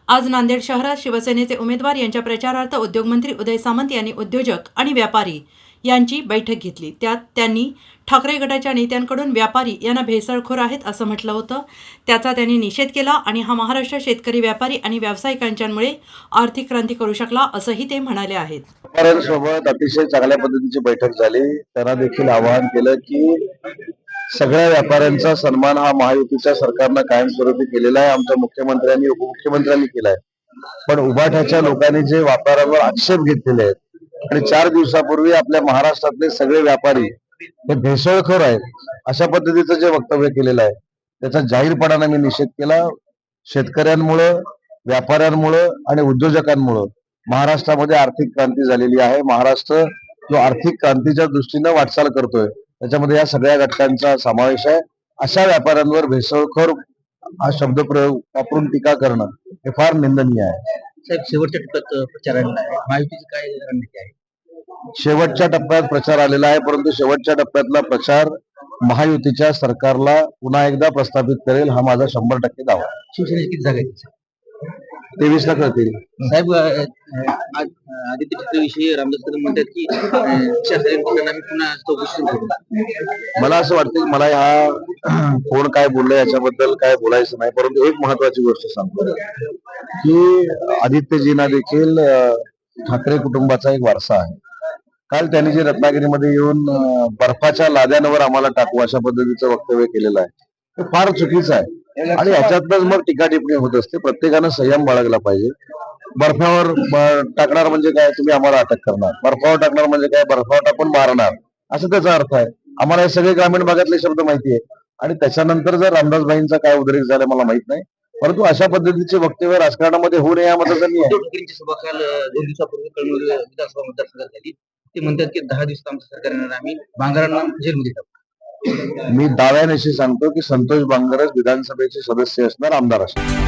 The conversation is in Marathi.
आज नांदेड शहरात शिवसेनेचे उमेदवार यांच्या प्रचारार्थ उद्योगमंत्री उदय सामंत यांनी उद्योजक आणि व्यापारी यांची बैठक घेतली। त्यात त्यांनी ठाकरे गटाच्या नेत्यांकडून व्यापारी यांना भेसळखोर आहेत असं म्हटलं होतं। त्याचा त्यांनी निषेध केला आणि हा महाराष्ट्र शेतकरी, व्यापारी आणि व्यावसायिकांच्यामुळे आर्थिक क्रांती करू शकला असंही ते म्हणाले आहेत। व्यापाऱ्यांसोबत अतिशय चांगल्या पद्धतीची बैठक झाली। त्यांना देखील आवाहन केलं की सगळ्या व्यापाऱ्यांचा सन्मान हा महायुतीच्या सरकारनं कायमस्वरूपी केलेला आहे। आमच्या मुख्यमंत्र्यांनी, उपमुख्यमंत्र्यांनी केलाय। पण उभाठ्याच्या लोकांनी जे व्यापाऱ्यांवर आक्षेप घेतलेले आहेत आणि 4 दिवसापूर्वी आपल्या महाराष्ट्रातले सगळे व्यापारी हे भेसळखोर आहेत अशा पद्धतीचं जे वक्तव्य केलेलं आहे त्याचा जाहीरपणाने मी निषेध केला। शेतकऱ्यांमुळं, व्यापाऱ्यांमुळं आणि उद्योजकांमुळं महाराष्ट्रामध्ये आर्थिक क्रांती झालेली आहे। महाराष्ट्र जो आर्थिक क्रांतीच्या दृष्टीने वाटचाल करतोय त्याच्यामध्ये या सगळ्या घटकांचा समावेश आहे। अशा व्यापाऱ्यांवर भेसळखोर हा शब्दप्रयोग वापरून टीका करणं हे फार निंदनीय आहे। साहेब, शेवटच्या टप्प्यात प्रचार आलेला आहे, महायुतीची काय रणनीती आहे? शेवटच्या टप्प्यात प्रचार आलेला आहे, परंतु शेवटच्या टप्प्यातला प्रचार महायुतीच्या सरकारला पुन्हा एकदा प्रस्थापित करेल हा माझा 100% दावा आहे। शिवसेनेची किती जागा आहे? 23 ला कळतील। साहेब, आज आदित्य ठाकरेविषयी रामदास कदम म्हणतात की शास्त्रीय आम्ही पुन्हा चौकशी सुरू करू। मला असं वाटतं की मला हा कोण काय बोललं याच्याबद्दल काय बोलायचं नाही, परंतु एक महत्वाची गोष्ट सांगतो की आदित्यजींना देखील ठाकरे कुटुंबाचा एक वारसा आहे। काल त्यांनी जे रत्नागिरीमध्ये येऊन बर्फाच्या लाद्यांवर आम्हाला टाकू अशा पद्धतीचं वक्तव्य केलेलं आहे ते फार चुकीचं आहे आणि याच्यातच मग टीका टिप्पणी होत असते। प्रत्येकानं संयम बाळगला पाहिजे। बर्फावर टाकणार म्हणजे काय, तुम्ही आम्हाला अटक करणार, बर्फावर टाकणार म्हणजे काय, बर्फावर टाकून मारणार असं त्याचा अर्थ आहे। आम्हाला हे सगळे ग्रामीण भागातले शब्द माहिती आहे आणि त्याच्यानंतर जर रामदासभाईंचा काय उद्रेक झाला मला माहित नाही, परंतु अशा पद्धतीचे वक्तव्य राजकारणामध्ये होऊ नये यामध्ये मी आहे। ठाकरेंची सभा काल 2 दिवसापूर्वी कळमनुरी विधानसभा मतदारसंघात झाली। ते म्हणतात की 10 दिवस आमचं सरकार येणार, आम्ही बांगरांना जेलमध्ये टाकू। मी दाव्यानिशी सांगतो की संतोष बांगरच विधानसभेचे सदस्य असणार, आमदार असणार।